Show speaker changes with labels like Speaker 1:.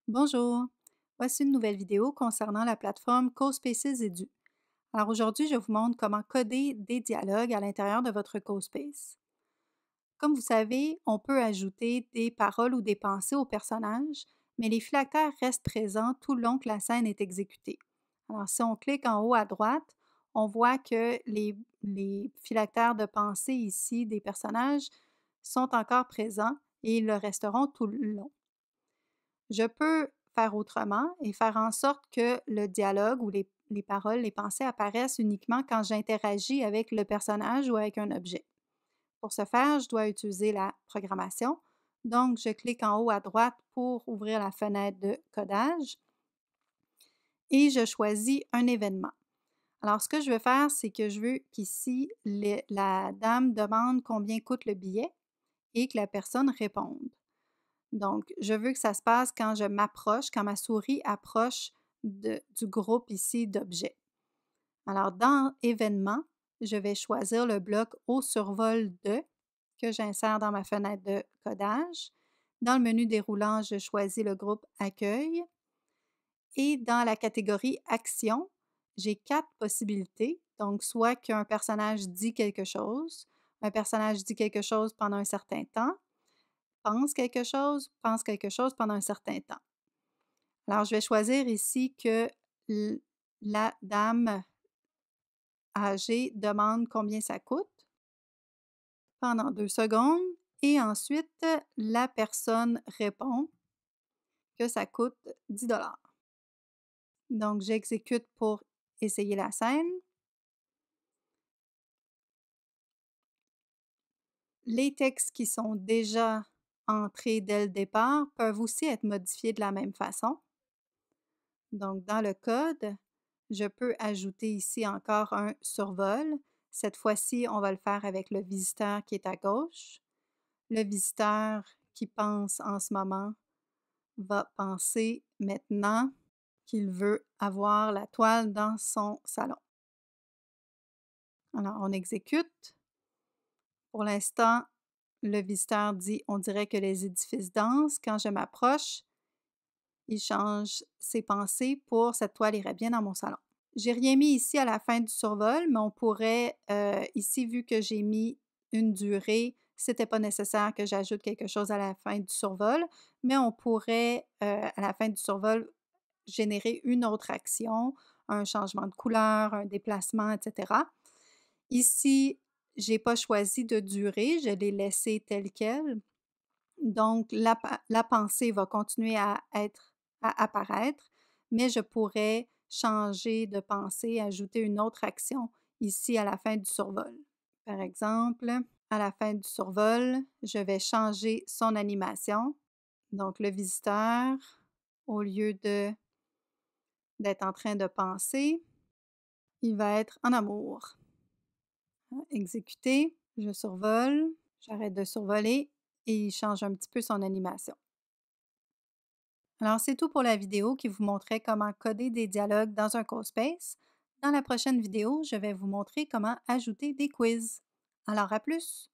Speaker 1: Bonjour, voici une nouvelle vidéo concernant la plateforme CoSpaces Edu. Alors aujourd'hui, je vous montre comment coder des dialogues à l'intérieur de votre CoSpace. Comme vous savez, on peut ajouter des paroles ou des pensées aux personnages, mais les phylactères restent présents tout le long que la scène est exécutée. Alors si on clique en haut à droite, on voit que les phylactères de pensée ici des personnages sont encore présents et ils le resteront tout le long. Je peux faire autrement et faire en sorte que le dialogue ou les paroles, les pensées apparaissent uniquement quand j'interagis avec le personnage ou avec un objet. Pour ce faire, je dois utiliser la programmation. Donc, je clique en haut à droite pour ouvrir la fenêtre de codage et je choisis un événement. Alors, ce que je veux faire, c'est que je veux qu'ici, la dame demande combien coûte le billet et que la personne réponde. Donc, je veux que ça se passe quand je m'approche, quand ma souris approche du groupe ici d'objets. Alors, dans Événements, je vais choisir le bloc Au survol de que j'insère dans ma fenêtre de codage. Dans le menu déroulant, je choisis le groupe Accueil. Et dans la catégorie Action, j'ai 4 possibilités. Donc, soit qu'un personnage dit quelque chose, un personnage dit quelque chose pendant un certain temps, pense quelque chose pendant un certain temps. Alors, je vais choisir ici que la dame âgée demande combien ça coûte pendant 2 secondes et ensuite la personne répond que ça coûte 10 $. Donc, j'exécute pour essayer la scène. Les textes qui sont déjà entrés dès le départ peuvent aussi être modifiés de la même façon. Donc, dans le code, je peux ajouter ici encore un survol. Cette fois-ci, on va le faire avec le visiteur qui est à gauche. Le visiteur qui pense en ce moment va penser maintenant qu'il veut avoir la toile dans son salon. Alors, on exécute. Pour l'instant, le visiteur dit « On dirait que les édifices dansent. Quand je m'approche, il change ses pensées pour « Cette toile irait bien dans mon salon ». J'ai rien mis ici à la fin du survol, mais on pourrait, ici, vu que j'ai mis une durée, c'était pas nécessaire que j'ajoute quelque chose à la fin du survol, mais on pourrait, à la fin du survol, générer une autre action, un changement de couleur, un déplacement, etc. Ici, j'ai pas choisi de durée, je l'ai laissé tel quel. Donc, la pensée va continuer à apparaître, mais je pourrais changer de pensée, ajouter une autre action ici à la fin du survol. Par exemple, à la fin du survol, je vais changer son animation. Donc, le visiteur, au lieu d'être en train de penser, il va être en amour. Exécuter, je survole, j'arrête de survoler et il change un petit peu son animation. Alors, c'est tout pour la vidéo qui vous montrait comment coder des dialogues dans un CoSpace. Dans la prochaine vidéo, je vais vous montrer comment ajouter des quiz. Alors, à plus!